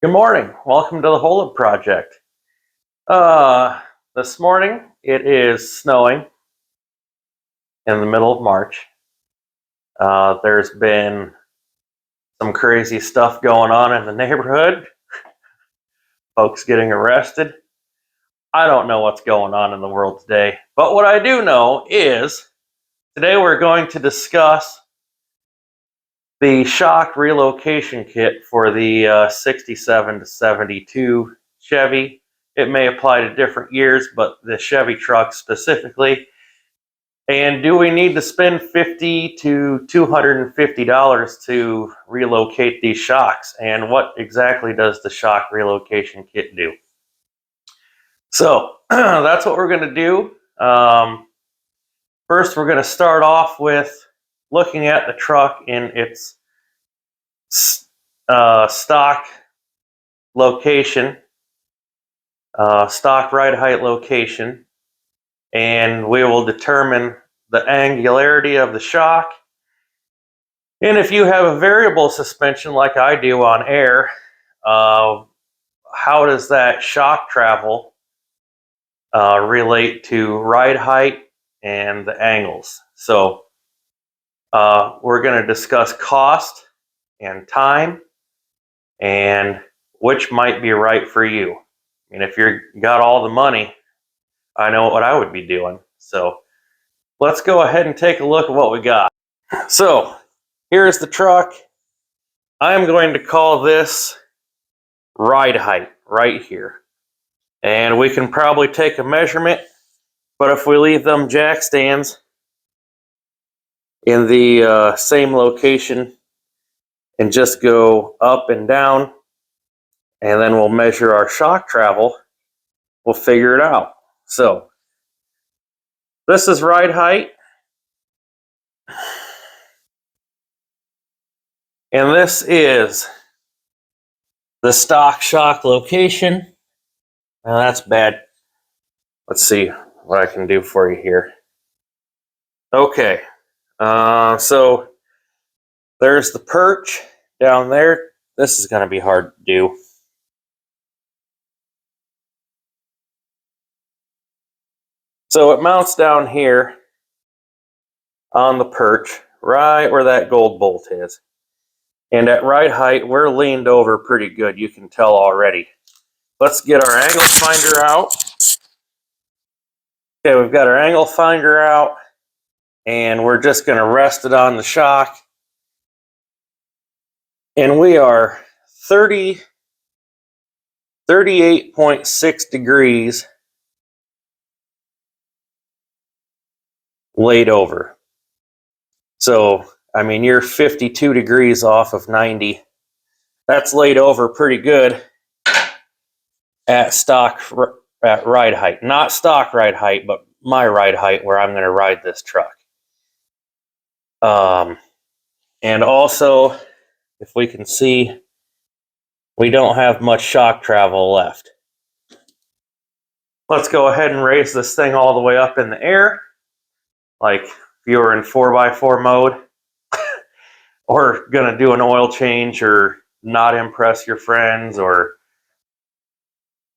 Good morning. Welcome to the Holeup Project. Uh, this morning it is snowing in the middle of March. There's been some crazy stuff going on in the neighborhood. Folks getting arrested. I don't know what's going on in the world today, but what I do know is today we're going to discuss the shock relocation kit for the 67 to 72 Chevy. It may apply to different years, but the Chevy truck specifically. And do we need to spend $50 to $250 to relocate these shocks? And what exactly does the shock relocation kit do? So that's what we're going to do. First, we're going to start off with looking at the truck in its stock location, stock ride height location, and we will determine the angularity of the shock. And if you have a variable suspension like I do on air, how does that shock travel relate to ride height and the angles? So we're going to discuss cost and time and which might be right for you. And if you got all the money, I know what I would be doing. So let's go ahead and take a look at what we got. So here's the truck. I'm going to call this ride height right here. And we can probably take a measurement, but if we leave them jack stands in the same location and just go up and down, and then we'll measure our shock travel, we'll figure it out. So this is ride height, and this is the stock shock location. Now that's bad. Let's see what I can do for you here. Okay, so there's the perch down there. This is going to be hard to do. So it mounts down here on the perch, right where that gold bolt is. And at ride height, we're leaned over pretty good, you can tell already. Let's get our angle finder out. Okay, we've got our angle finder out, and we're just going to rest it on the shock. And we are 38.6 degrees laid over. So, I mean, you're 52 degrees off of 90. That's laid over pretty good at ride height. Not stock ride height, but my ride height where I'm going to ride this truck. And also, if we can see, we don't have much shock travel left. Let's go ahead and raise this thing all the way up in the air, like if you were in 4x4 mode, or gonna do an oil change, or not impress your friends, or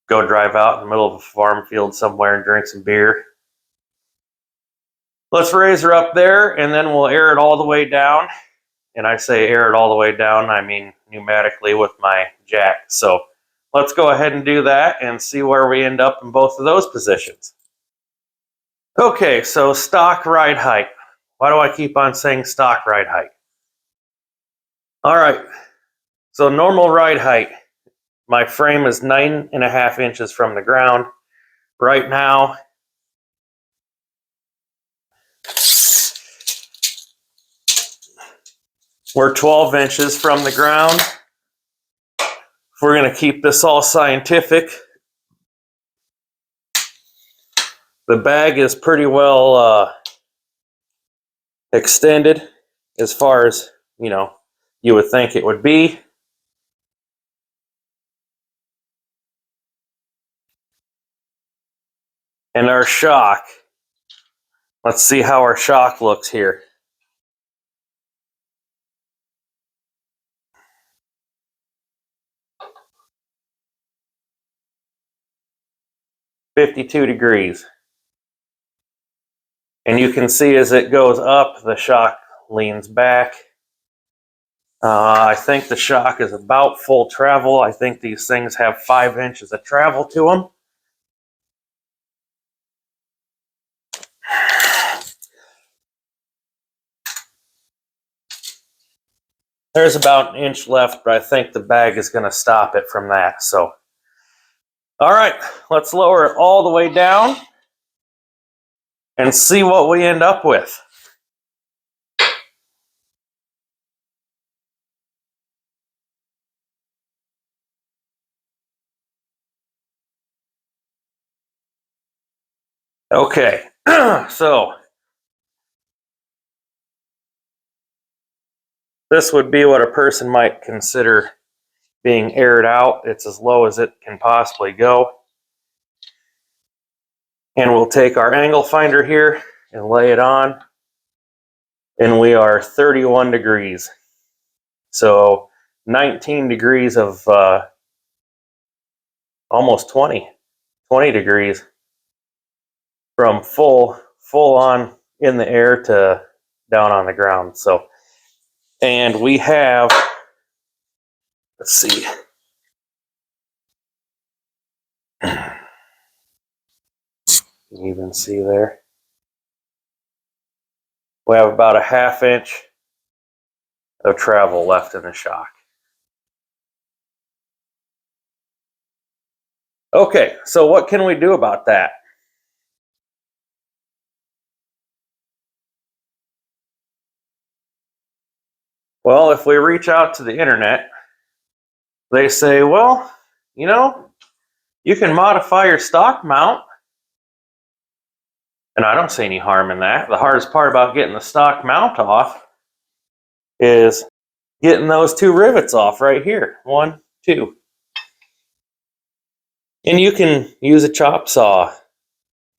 go drive out in the middle of a farm field somewhere and drink some beer. Let's raise her up there, and then we'll air it all the way down. And I say air it all the way down, I mean pneumatically with my jack. So let's go ahead and do that and see where we end up in both of those positions. Okay, so stock ride height. Why do I keep on saying stock ride height? All right, so normal ride height. My frame is 9.5 inches from the ground. Right now, we're 12 inches from the ground. If we're going to keep this all scientific, the bag is pretty well extended as far as, you would think it would be. And our shock, let's see how our shock looks here. 52 degrees. And you can see as it goes up, the shock leans back. I think the shock is about full travel. I think these things have 5 inches of travel to them. There's about an inch left, but I think the bag is going to stop it from that. So, all right, let's lower it all the way down and see what we end up with. Okay, so this would be what a person might consider being aired out. It's as low as it can possibly go. And we'll take our angle finder here and lay it on. And we are 31 degrees. So 19 degrees of almost 20 degrees from full on in the air to down on the ground. So, and we have, let's see. You even see there. We have about a 1/2 inch of travel left in the shock. Okay, so what can we do about that? Well, if we reach out to the internet, they say, well, you know, you can modify your stock mount. And I don't see any harm in that. The hardest part about getting the stock mount off is getting those 2 rivets off right here. 1, 2. And you can use a chop saw,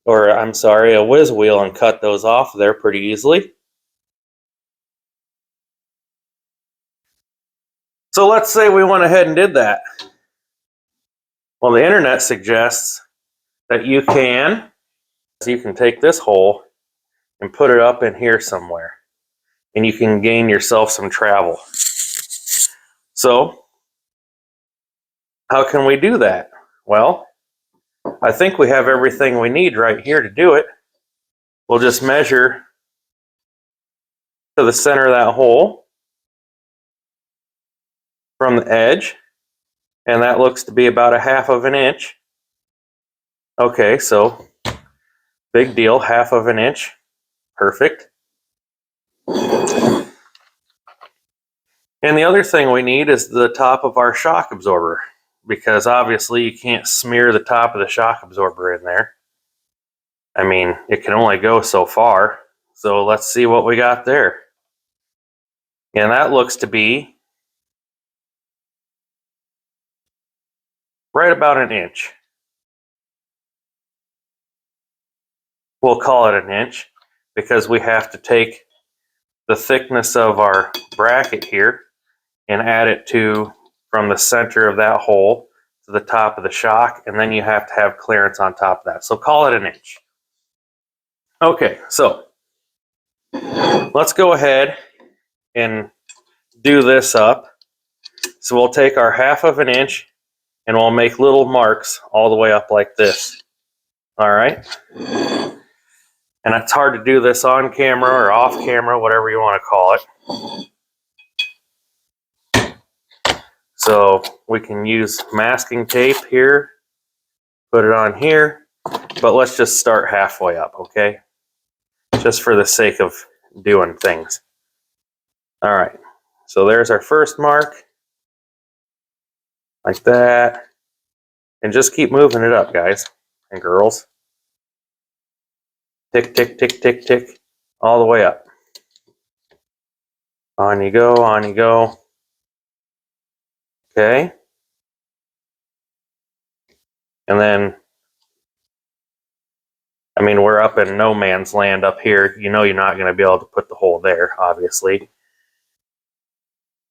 or I'm sorry, a whiz wheel, and cut those off there pretty easily. So let's say we went ahead and did that. Well, the internet suggests that you can take this hole and put it up in here somewhere, and you can gain yourself some travel. So how can we do that? Well, I think we have everything we need right here to do it. We'll just measure to the center of that hole from the edge, and that looks to be about a 1/2 inch. Okay, so big deal, 1/2 inch, perfect. And the other thing we need is the top of our shock absorber, because obviously you can't smear the top of the shock absorber in there. I mean, it can only go so far. So let's see what we got there. And that looks to be right about an inch. We'll call it an inch because we have to take the thickness of our bracket here and add it to from the center of that hole to the top of the shock, and then you have to have clearance on top of that. So call it an inch. Okay, so let's go ahead and do this up. So we'll take our 1/2 inch and we'll make little marks all the way up like this. All right. And it's hard to do this on camera or off camera, whatever you want to call it. So we can use masking tape here, put it on here, but let's just start halfway up, okay? Just for the sake of doing things. All right, so there's our first mark, like that. And just keep moving it up, guys and girls. Tick, tick, tick, tick, tick, all the way up. On you go, on you go. Okay. And then, I mean, we're up in no man's land up here. You know you're not going to be able to put the hole there, obviously.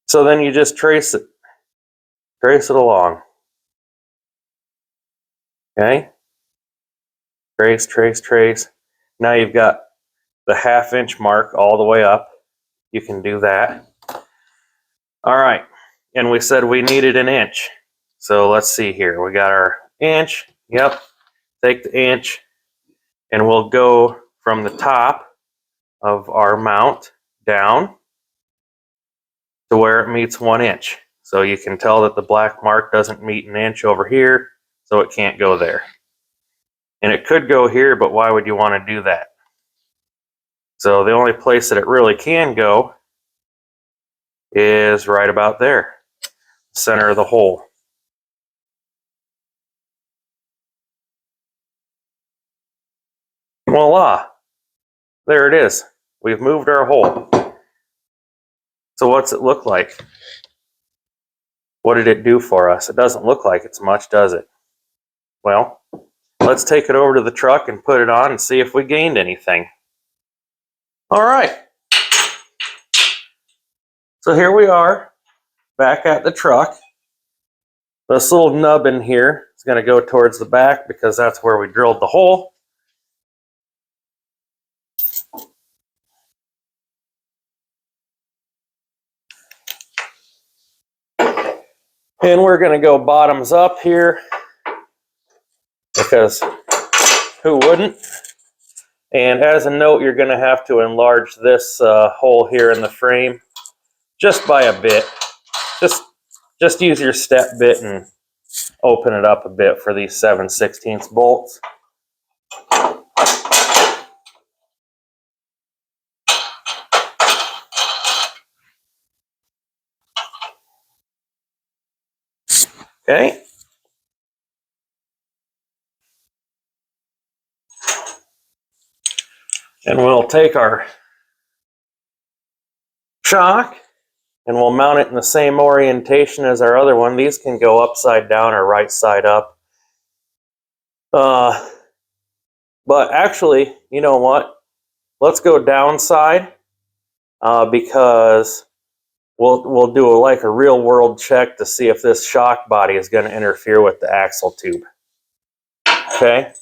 So then you just trace it along. Okay. Trace, trace, trace. Now you've got the 1/2 inch mark all the way up. You can do that. All right, and we said we needed 1 inch. So let's see here. We got our inch. Yep, take the inch, and we'll go from the top of our mount down to where it meets 1 inch. So you can tell that the black mark doesn't meet 1 inch over here, so it can't go there. And it could go here, but why would you want to do that? So the only place that it really can go is right about there, center of the hole. Voila, there it is. We've moved our hole. So what's it look like? What did it do for us? It doesn't look like it's much, does it? Well, let's take it over to the truck and put it on and see if we gained anything. All right. So here we are, back at the truck. This little nub in here is going to go towards the back because that's where we drilled the hole. And we're going to go bottoms up here because who wouldn't? And as a note, you're going to have to enlarge this hole here in the frame just by a bit. Just use your step bit and open it up a bit for these 7/16 bolts. Okay. And we'll take our shock and we'll mount it in the same orientation as our other one. These can go upside down or right side up. But actually, you know what? Let's go downside because we'll do like a real world check to see if this shock body is going to interfere with the axle tube. Okay,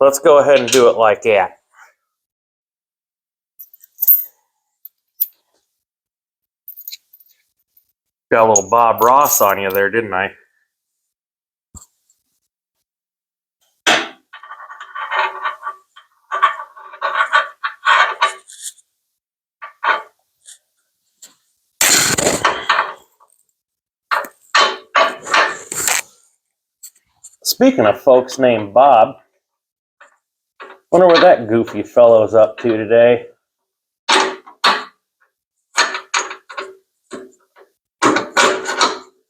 let's go ahead and do it like that. Got a little Bob Ross on you there, didn't I? Speaking of folks named Bob, wonder what that goofy fellow's up to today.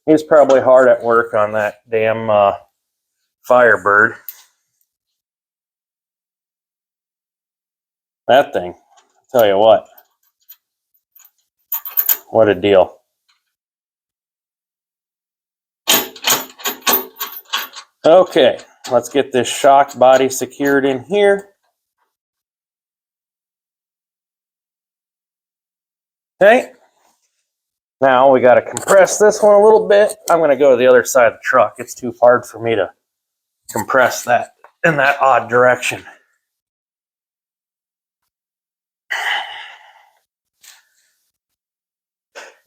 He's probably hard at work on that damn Firebird. That thing, I'll tell you what a deal. Okay, let's get this shock body secured in here. Okay, now we got to compress this one a little bit. I'm going to go to the other side of the truck. It's too hard for me to compress that in that odd direction.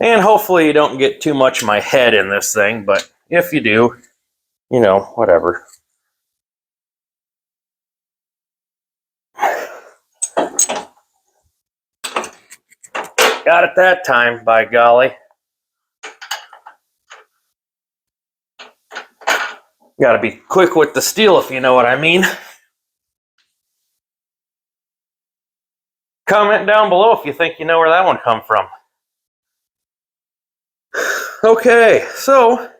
And hopefully you don't get too much of my head in this thing, but if you do, you know, whatever. Got it that time, by golly. Got to be quick with the steel, if you know what I mean. Comment down below if you think you know where that one come from. Okay, so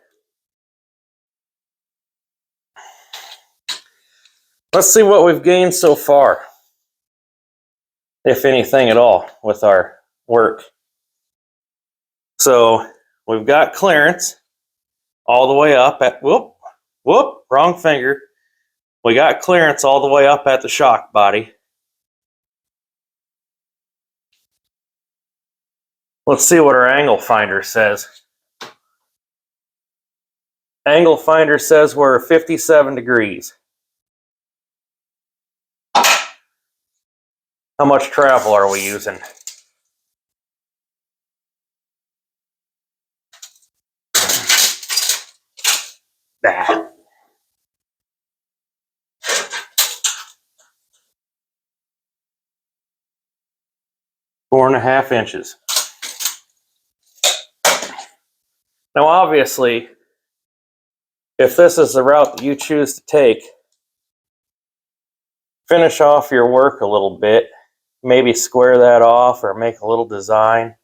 let's see what we've gained so far, if anything at all, with our work. So we've got clearance all the way up at, whoop, wrong finger. We got clearance all the way up at the shock body. Let's see what our angle finder says. Angle finder says we're 57 degrees. How much travel are we using? Ah. 4.5 inches. Now obviously, if this is the route that you choose to take, finish off your work a little bit, maybe square that off or make a little design,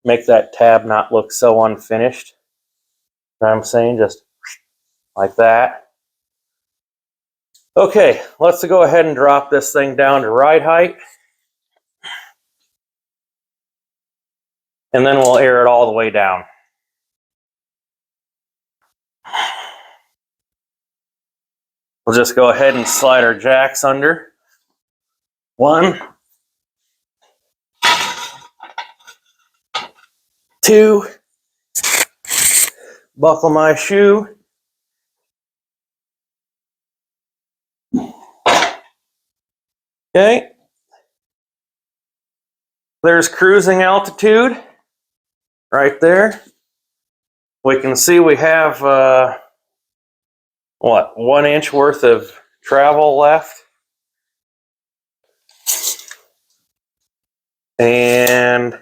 make that tab not look so unfinished. You know what I'm saying? Just like that. Okay, let's go ahead and drop this thing down to ride height. And then we'll air it all the way down. We'll just go ahead and slide our jacks under. 1, 2, buckle my shoe. Okay. There's cruising altitude right there. We can see we have, 1 inch worth of travel left. And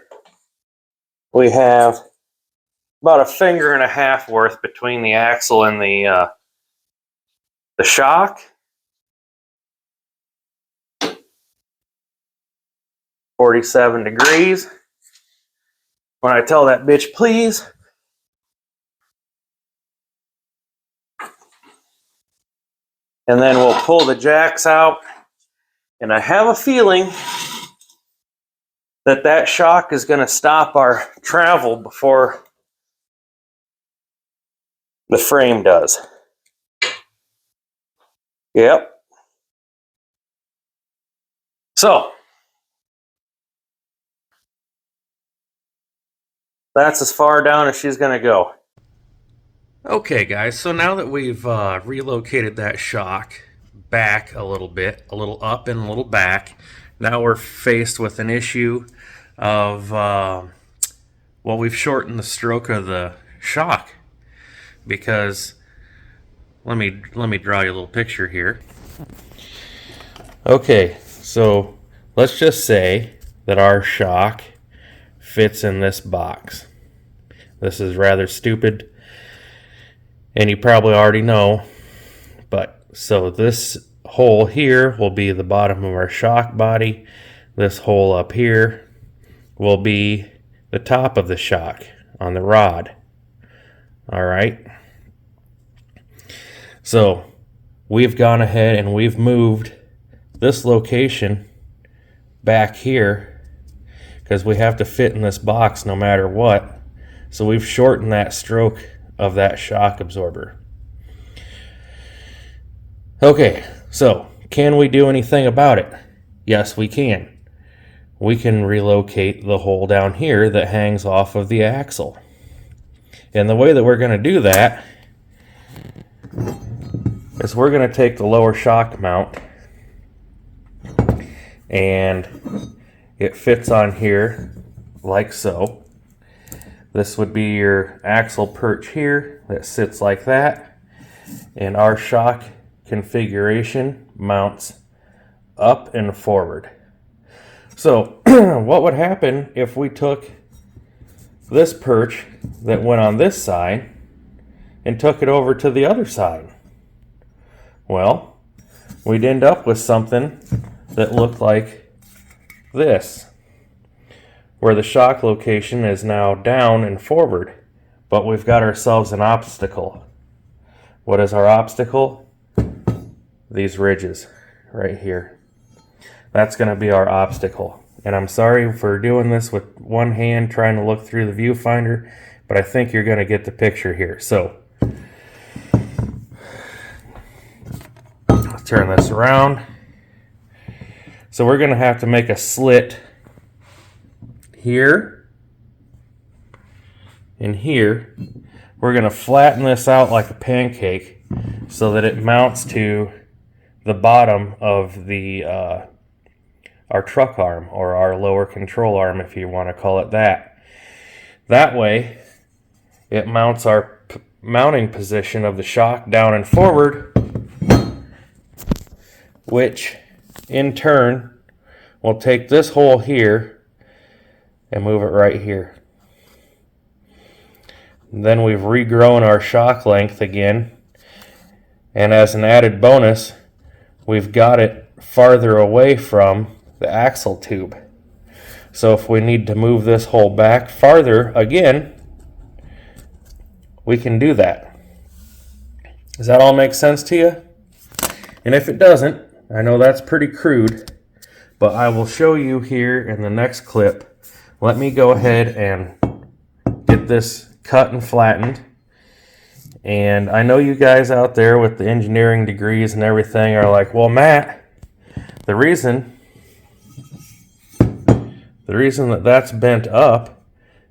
we have about 1.5 fingers worth between the axle and the shock. 47 degrees. When I tell that bitch please. And then we'll pull the jacks out. And I have a feeling that that shock is going to stop our travel before the frame does. Yep. So, that's as far down as she's going to go. Okay guys, so now that we've relocated that shock back a little bit, a little up and a little back, now we're faced with an issue of, well, we've shortened the stroke of the shock because, let me draw you a little picture here. Okay, so let's just say that our shock fits in this box. This is rather stupid, and you probably already know, but so this hole here will be the bottom of our shock body. This hole up here will be the top of the shock on the rod. All right. So we've gone ahead and we've moved this location back here because we have to fit in this box no matter what. So we've shortened that stroke of that shock absorber. Okay, so can we do anything about it? Yes, we can. We can relocate the hole down here that hangs off of the axle. And the way that we're going to do that is we're going to take the lower shock mount, and it fits on here like so. This would be your axle perch here that sits like that, and our shock configuration mounts up and forward. So what would happen if we took this perch that went on this side and took it over to the other side? Well, we'd end up with something that looked like this, where the shock location is now down and forward, but we've got ourselves an obstacle. What is our obstacle? These ridges right here. That's going to be our obstacle. And I'm sorry for doing this with one hand trying to look through the viewfinder, but I think you're going to get the picture here. So let's turn this around. So we're going to have to make a slit here and here. We're going to flatten this out like a pancake so that it mounts to the bottom of the truck arm, or our lower control arm if you want to call it that. That way it mounts our mounting position of the shock down and forward, which in turn will take this hole here and move it right here. And then we've regrown our shock length again, and as an added bonus, we've got it farther away from the axle tube. So if we need to move this hole back farther again, we can do that. Does that all make sense to you? And if it doesn't, I know that's pretty crude, but I will show you here in the next clip. Let me go ahead and get this cut and flattened. And I know you guys out there with the engineering degrees and everything are like, well, Matt, the reason that that's bent up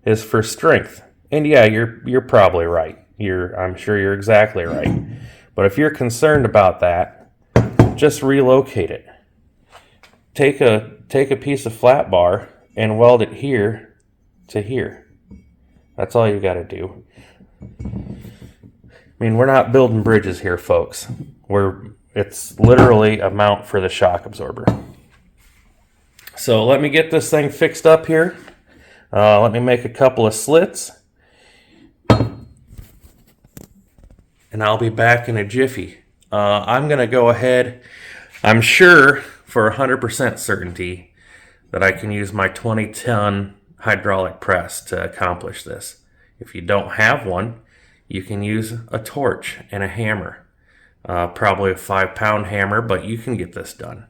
is for strength. And yeah, you're probably right. I'm sure you're exactly right. But if you're concerned about that, just relocate it. Take a piece of flat bar and weld it here to here. That's all you got to do. I mean, we're not building bridges here, folks. It's literally a mount for the shock absorber. So let me get this thing fixed up here. Let me make a couple of slits. And I'll be back in a jiffy. I'm going to go ahead. I'm sure for 100% certainty that I can use my 20-ton hydraulic press to accomplish this. If you don't have one, you can use a torch and a hammer. Probably a 5-pound hammer, but you can get this done.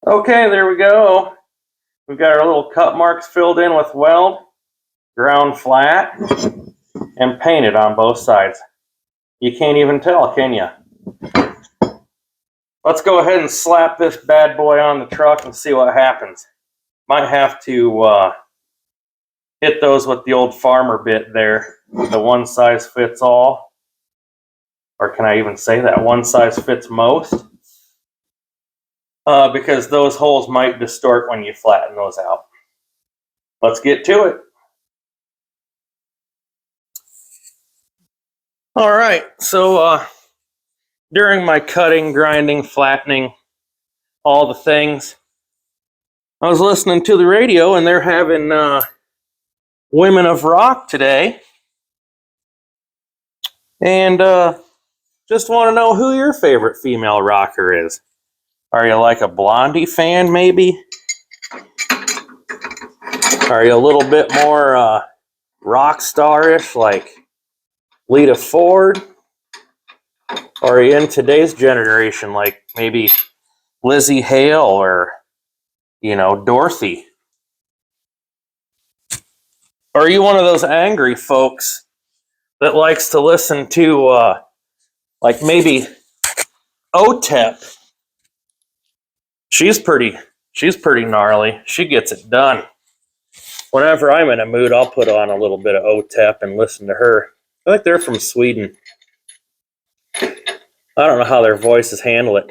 Okay, there we go. We've got our little cut marks filled in with weld, ground flat, and painted on both sides. You can't even tell, can you? Let's go ahead and slap this bad boy on the truck and see what happens. Might have to hit those with the old farmer bit there, the one size fits all. Or can I even say that? One size fits most. Because those holes might distort when you flatten those out. Let's get to it. All right, so during my cutting, grinding, flattening, all the things, I was listening to the radio and they're having Women of Rock today. And just want to know who your favorite female rocker is. Are you like a Blondie fan, maybe? Are you a little bit more rock star-ish, like Lita Ford? Or are you in today's generation, like maybe Lizzie Hale or, Dorothy? Or are you one of those angry folks that likes to listen to, like maybe OTEP? She's pretty gnarly. She gets it done. Whenever I'm in a mood, I'll put on a little bit of OTEP and listen to her. I think they're from Sweden. I don't know how their voices handle it.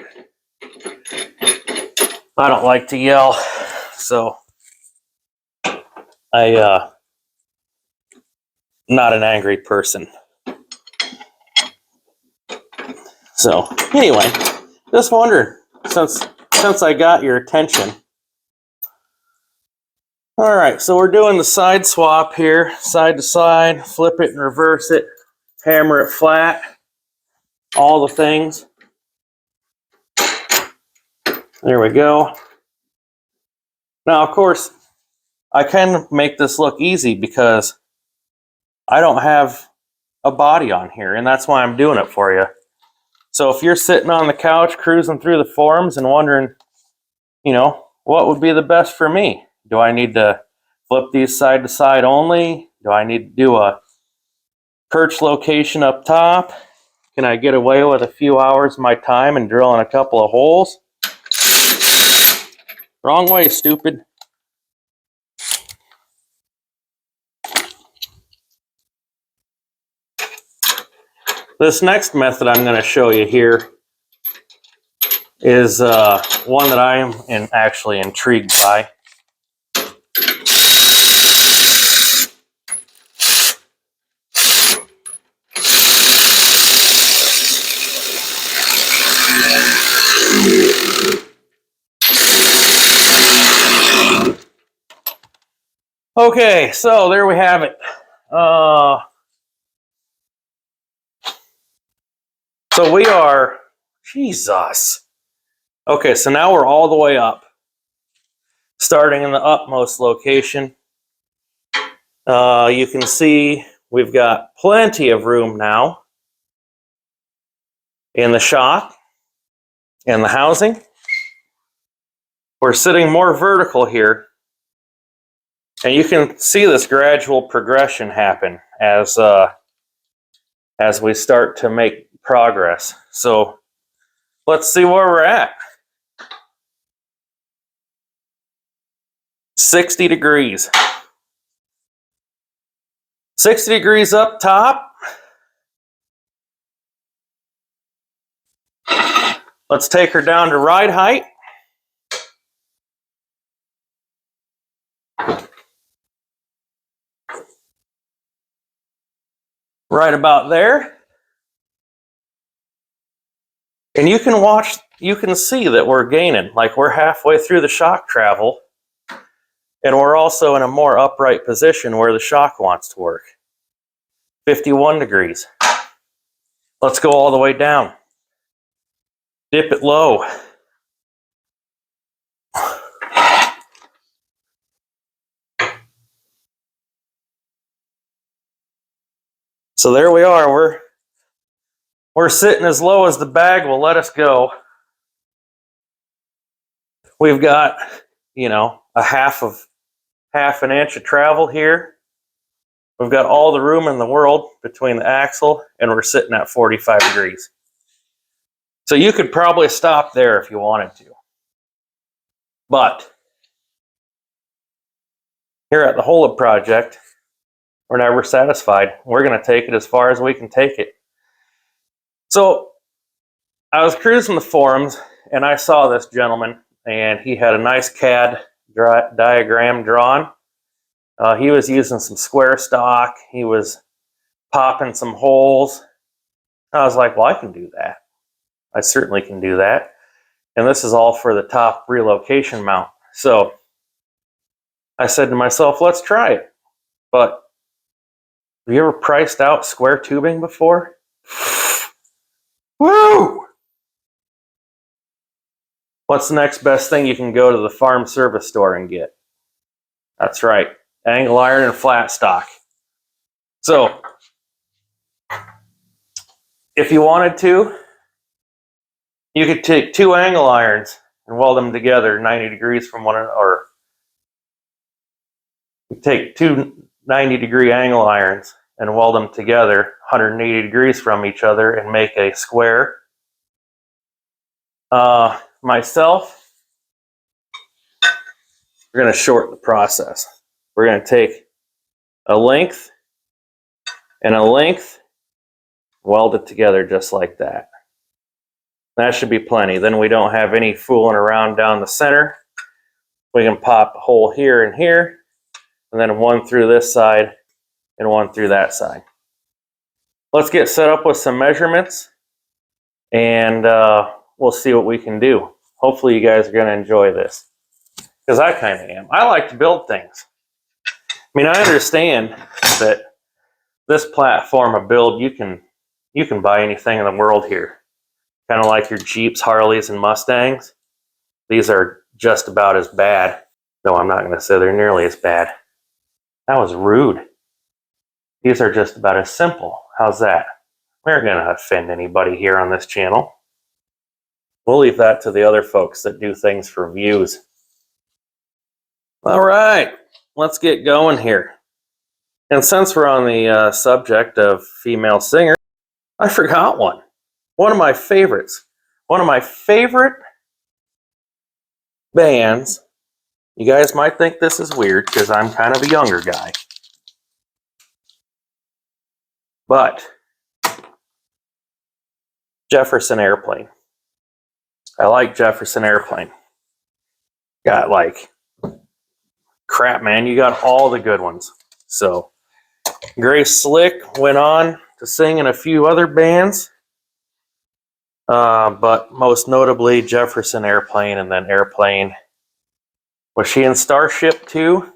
I don't like to yell, so I not an angry person. So anyway, just wondered, since I got your attention. All right, so we're doing the side swap here, side to side, flip it and reverse it, hammer it flat, all the things. There we go. Now, of course, I can make this look easy because I don't have a body on here, and that's why I'm doing it for you. So if you're sitting on the couch cruising through the forums and wondering, what would be the best for me? Do I need to flip these side to side only? Do I need to do a perch location up top? Can I get away with a few hours of my time and drill in a couple of holes? Wrong way, stupid. This next method I'm going to show you here is one that I am actually intrigued by. Okay, so there we have it. So we are, Jesus. Okay, so now we're all the way up, starting in the upmost location. You can see we've got plenty of room now in the shop and the housing. We're sitting more vertical here, and you can see this gradual progression happen as we start to make progress. So let's see where we're at. 60 degrees. 60 degrees up top. Let's take her down to ride height. Right about there. And you can see that we're gaining, like we're halfway through the shock travel, and we're also in a more upright position where the shock wants to work. 51 degrees. Let's go all the way down. Dip it low. So there we are. We're sitting as low as the bag will let us go. We've got, a half an inch of travel here. We've got all the room in the world between the axle, and we're sitting at 45 degrees. So you could probably stop there if you wanted to. But here at the Holub Project, we're never satisfied. We're going to take it as far as we can take it. So I was cruising the forums, and I saw this gentleman, and he had a nice CAD diagram drawn. He was using some square stock. He was popping some holes. I was like, well, I can do that. I certainly can do that. And this is all for the top relocation mount. So I said to myself, let's try it. But have you ever priced out square tubing before? Woo! What's the next best thing you can go to the farm service store and get? That's right, angle iron and flat stock. So if you wanted to, you could take 2 angle irons and weld them together 90 degrees from one another, or take 2 90-degree angle irons and weld them together 180 degrees from each other and make a square. Myself, we're going to shorten the process. We're going to take a length and a length, weld it together just like that. That should be plenty. Then we don't have any fooling around down the center. We can pop a hole here and here, and then one through this side and one through that side. Let's get set up with some measurements, and we'll see what we can do. Hopefully you guys are going to enjoy this, because I kind of am. I like to build things. I mean, I understand that this platform of build, you can buy anything in the world here. Kind of like your Jeeps, Harleys, and Mustangs. These are just about as bad. No, I'm not going to say they're nearly as bad. That was rude. These are just about as simple. How's that? We aren't going to offend anybody here on this channel. We'll leave that to the other folks that do things for views. All right, let's get going here. And since we're on the subject of female singers, I forgot one. One of my favorites. One of my favorite bands. You guys might think this is weird because I'm kind of a younger guy. But Jefferson Airplane. I like Jefferson Airplane. Got like, crap, man, you got all the good ones. So, Grace Slick went on to sing in a few other bands, but most notably Jefferson Airplane and then Airplane. Was she in Starship too?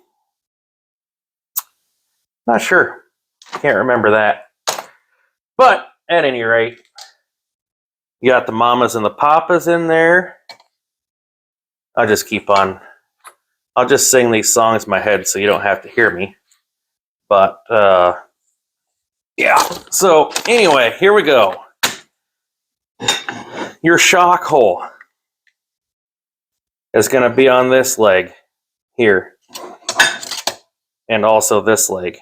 Not sure. Can't remember that. But at any rate, you got the Mamas and the Papas in there. I'll just sing these songs in my head so you don't have to hear me. But, yeah. So, anyway, here we go. Your shock hole is going to be on this leg here. And also this leg.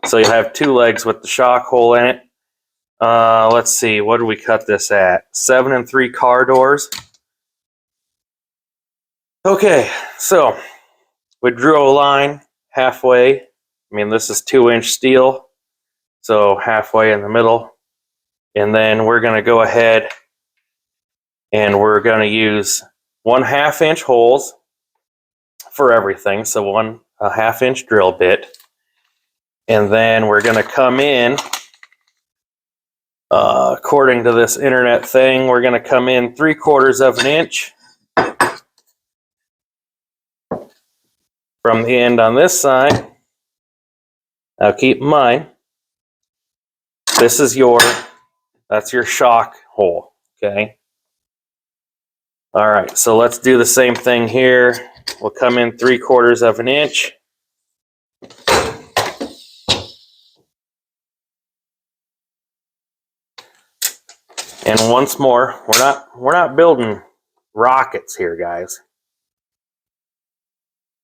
So you have two legs with the shock hole in it. Let's see, what did we cut this at? 7 3 car doors. Okay, so we drew a line halfway. I mean, this is 2-inch steel, so halfway in the middle. And then we're going to go ahead and we're going to use 1/2 inch holes for everything. So a 1/2 inch drill bit. And then we're going to come in, according to this internet thing, we're going to come in 3/4 of an inch from the end on this side. Now keep in mind, this is that's your shock hole, okay? All right, so let's do the same thing here. We'll come in 3/4 of an inch. And once more, we're not building rockets here, guys.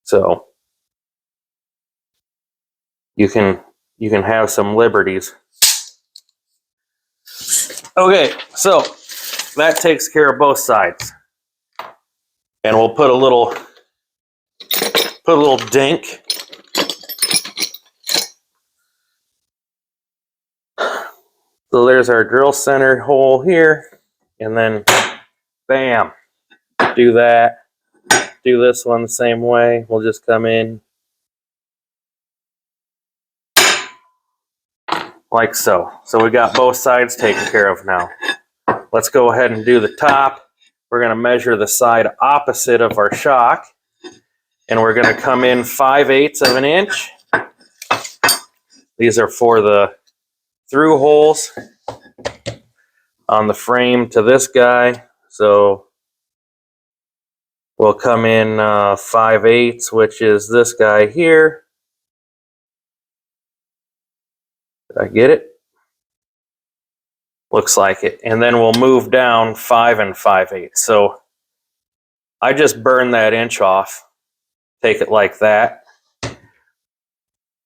So you can have some liberties. Okay, so that takes care of both sides. And we'll put a little dink. So there's our drill center hole here, and then bam, do that. Do this one the same way. We'll just come in like so. So we got both sides taken care of now. Let's go ahead and do the top. We're going to measure the side opposite of our shock, and we're going to come in 5/8 of an inch. These are for the through holes on the frame to this guy. So we'll come in 5/8, which is this guy here. Did I get it? Looks like it. And then we'll move down 5 5/8. So I just burned that inch off. Take it like that.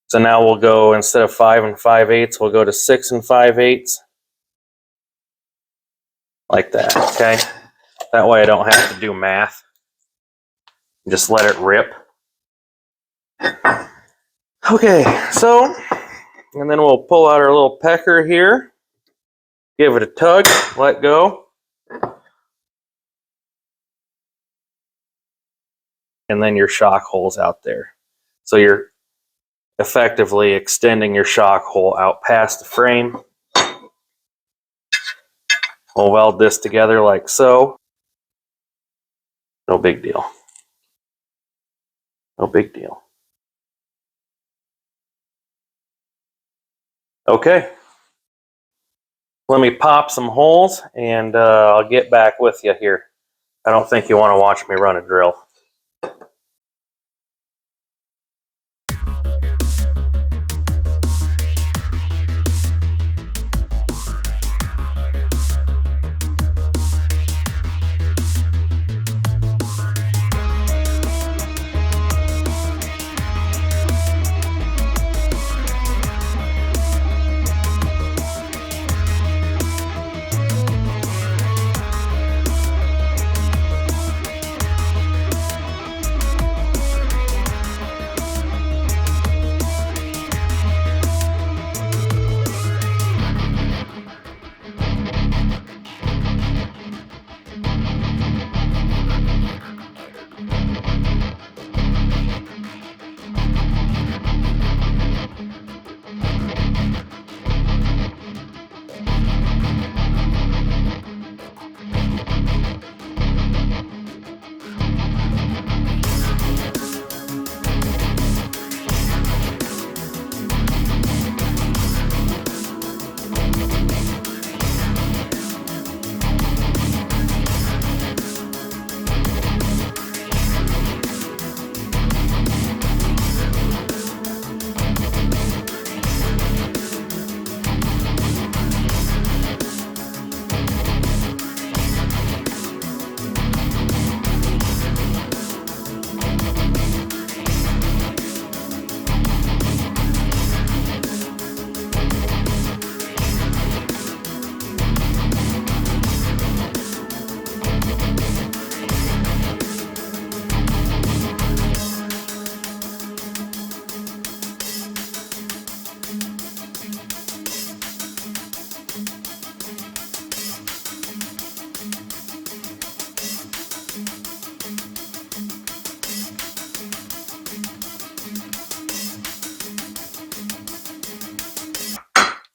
So now we'll go, instead of 5 5/8, we'll go to 6 5/8. Like that, okay? That way I don't have to do math. Just let it rip. Okay, so, and then we'll pull out our little pecker here. Give it a tug, let go. And then your shock hole's out there. So you're effectively extending your shock hole out past the frame. We'll weld this together like so. No big deal. No big deal. Okay. Let me pop some holes and I'll get back with you here. I don't think you want to watch me run a drill.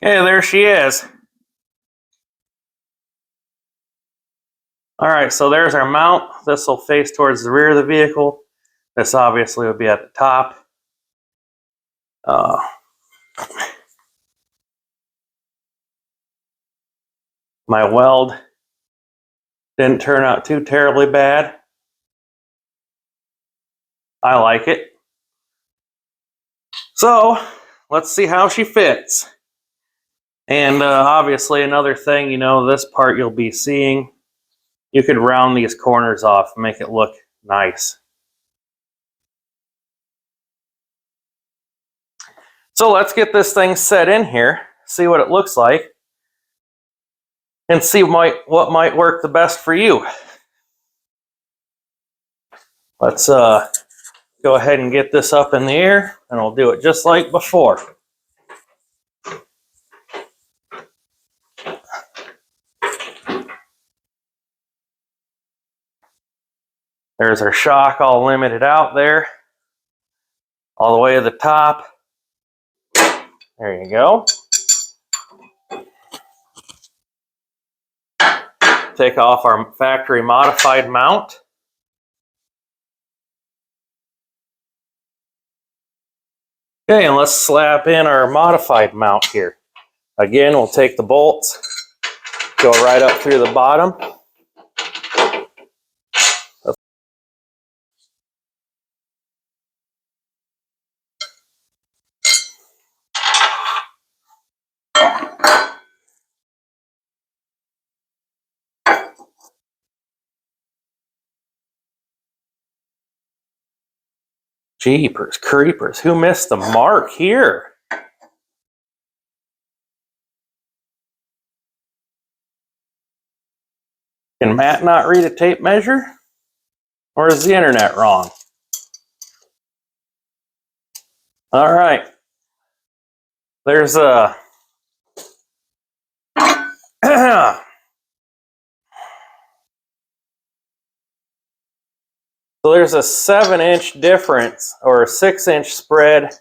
Okay, there she is. All right, so there's our mount. This will face towards the rear of the vehicle. This obviously would be at the top. My weld didn't turn out too terribly bad. I like it. So let's see how she fits. And obviously another thing, this part you'll be seeing, you could round these corners off and make it look nice. So let's get this thing set in here, see what it looks like, and see what might work the best for you. Let's go ahead and get this up in the air, and we'll do it just like before. There's our shock all limited out there, all the way to the top. There you go. Take off our factory modified mount. Okay, and let's slap in our modified mount here. Again, we'll take the bolts, go right up through the bottom. Jeepers creepers, who missed the mark here? Can Matt not read a tape measure? Or is the internet wrong? All right. There's a so there's a 7-inch difference, or a 6-inch spread.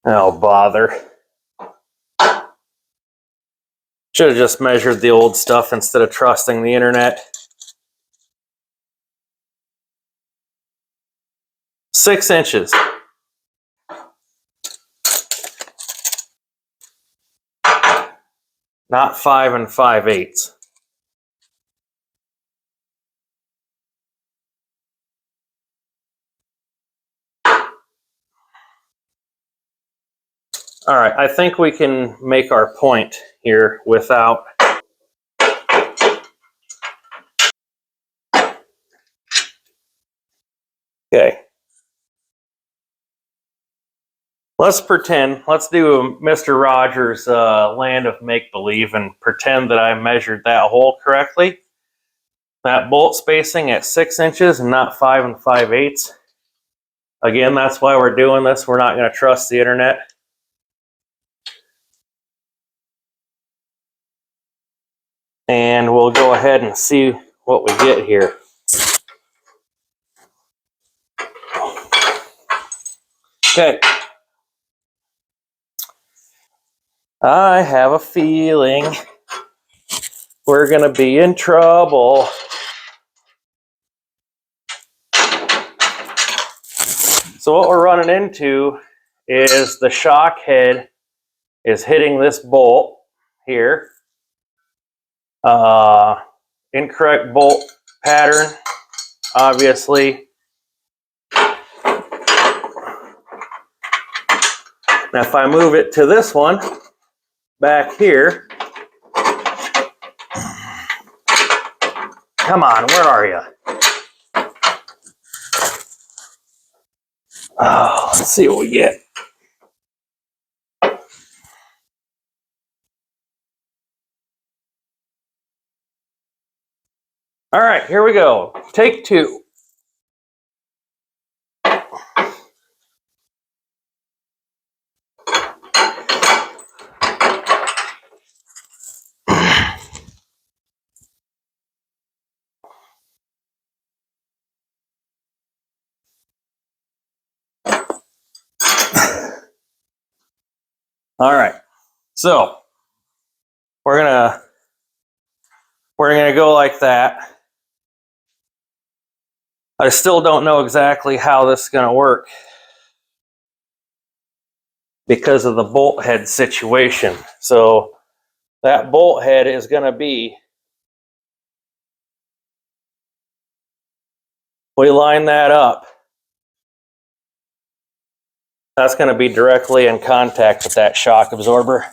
Oh, bother. Should have just measured the old stuff instead of trusting the internet. 6 inches. Not 5 5/8. All right, I think we can make our point here without. Okay. Let's pretend, let's do a Mr. Rogers land of make-believe and pretend that I measured that hole correctly. That bolt spacing at 6 inches and not 5 5/8. Again, that's why we're doing this. We're not going to trust the internet. And we'll go ahead and see what we get here. Okay. I have a feeling we're going to be in trouble. So what we're running into is the shock head is hitting this bolt here. Incorrect bolt pattern, obviously. Now if I move it to this one back here, come on, where are you? Oh, let's see what we get. All right, here we go. Take two. All right, so we're gonna go like that. I still don't know exactly how this is gonna work because of the bolt head situation. So that bolt head is gonna be, we line that up, that's gonna be directly in contact with that shock absorber.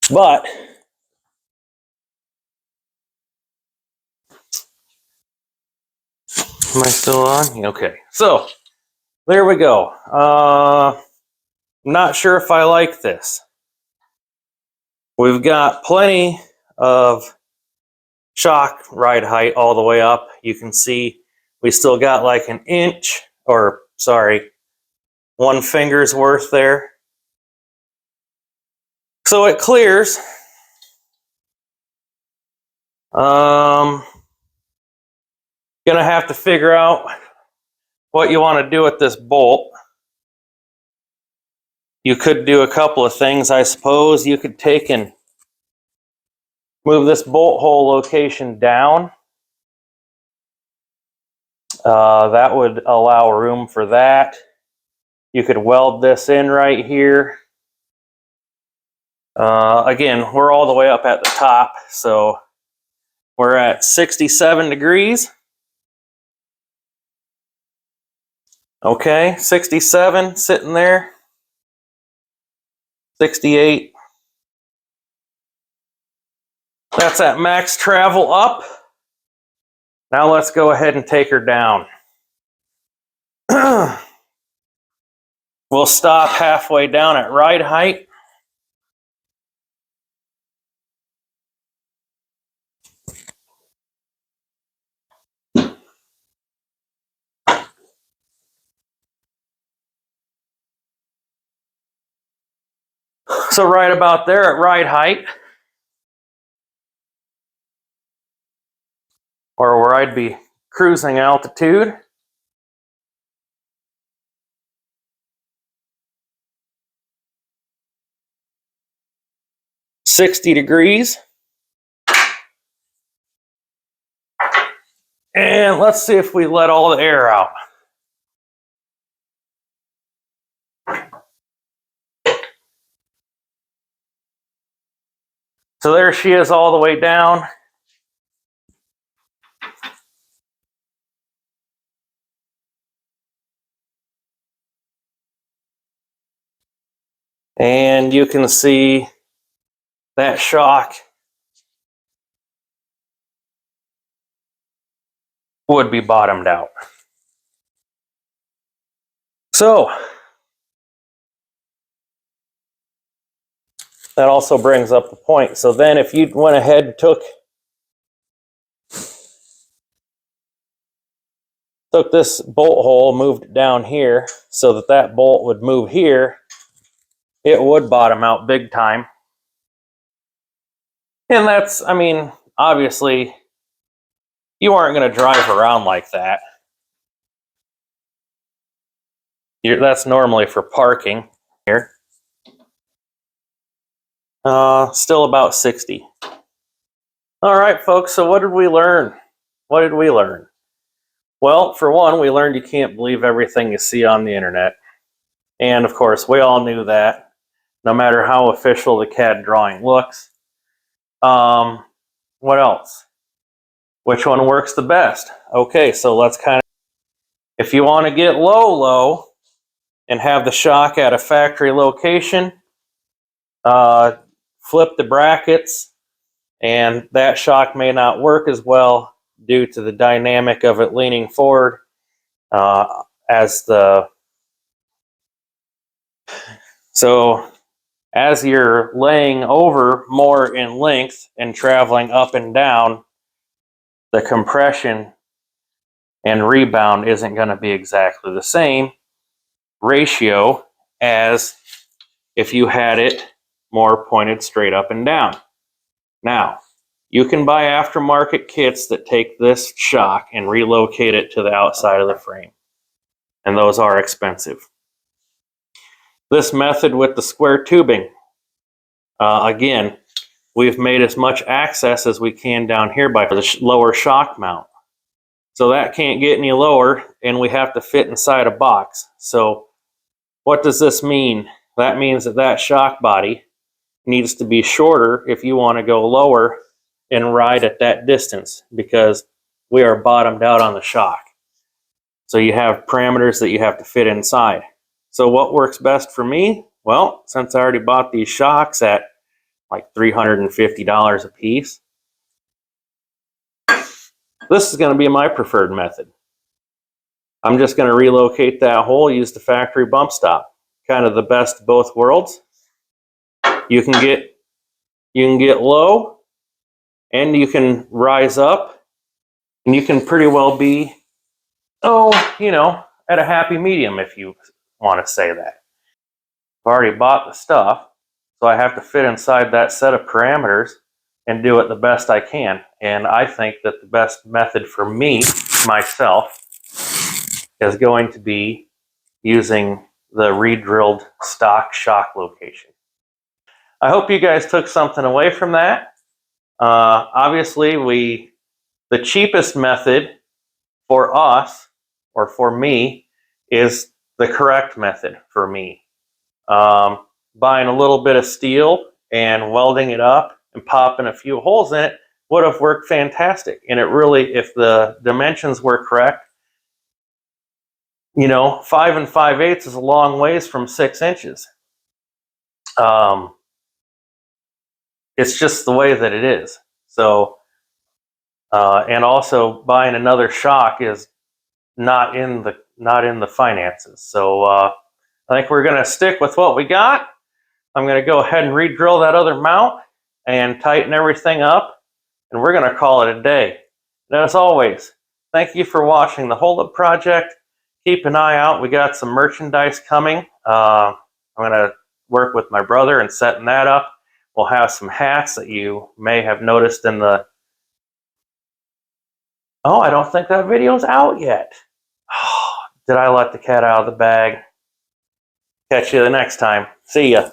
But am I still on? Okay, so there we go. I'm not sure if I like this. We've got plenty of shock ride height all the way up. You can see we still got like an inch, or sorry, 1 finger's worth there. So it clears. Gonna have to figure out what you want to do with this bolt. You could do a couple of things, I suppose. You could take and move this bolt hole location down. That would allow room for that. You could weld this in right here. Again, we're all the way up at the top, so we're at 67 degrees. Okay, 67 sitting there. 68. That's at max travel up. Now let's go ahead and take her down. We'll stop halfway down at ride height. So right about there at ride height, or where I'd be cruising altitude. $60 degrees. And let's see if we let all the air out. So there she is all the way down. And you can see that shock would be bottomed out. So that also brings up the point. So then if you went ahead and took this bolt hole, moved it down here so that that bolt would move here, it would bottom out big time. And that's, I mean, obviously you aren't going to drive around like that. That's normally for parking here. Still about 60. All right, folks, so what did we learn? What did we learn? Well, for one, we learned you can't believe everything you see on the internet. And of course, we all knew that, no matter how official the CAD drawing looks. What else? Which one works the best? Okay, so let's kind of, if you want to get low, and have the shock at a factory location, flip the brackets, and that shock may not work as well due to the dynamic of it leaning forward so as you're laying over more in length and traveling up and down, the compression and rebound isn't going to be exactly the same ratio as if you had it more pointed straight up and down. Now, You can buy aftermarket kits that take this shock and relocate it to the outside of the frame. And those are expensive. This method with the square tubing, again, we've made as much access as we can down here by the lower shock mount. So that can't get any lower, and we have to fit inside a box. So what does this mean? That means that that shock body needs to be shorter if you want to go lower and ride at that distance, because we are bottomed out on the shock. So you have parameters that you have to fit inside. So what works best for me? Well, since I already bought these shocks at like $350 a piece, this is going to be my preferred method. I'm just going to relocate that hole, use the factory bump stop. Kind of the best of both worlds. You can get low, and you can rise up, and you can pretty well be, at a happy medium, if you want to say that. I've already bought the stuff, so I have to fit inside that set of parameters and do it the best I can. And I think that the best method for me, myself, is going to be using the re-drilled stock shock location. I hope you guys took something away from that. Obviously, the cheapest method for us, or for me, is the correct method for me. Buying a little bit of steel and welding it up and popping a few holes in it would have worked fantastic. And it really, if the dimensions were correct, 5 5/8 is a long ways from 6 inches. It's just the way that it is. So, and also buying another shock is not in the finances. So I think we're going to stick with what we got. I'm going to go ahead and re-drill that other mount and tighten everything up, and we're going to call it a day. And as always, thank you for watching the Hold Up Project. Keep an eye out. We got some merchandise coming. I'm going to work with my brother and setting that up. We'll have some hats that you may have noticed in the... Oh, I don't think that video's out yet. Did I let the cat out of the bag? Catch you the next time. See ya.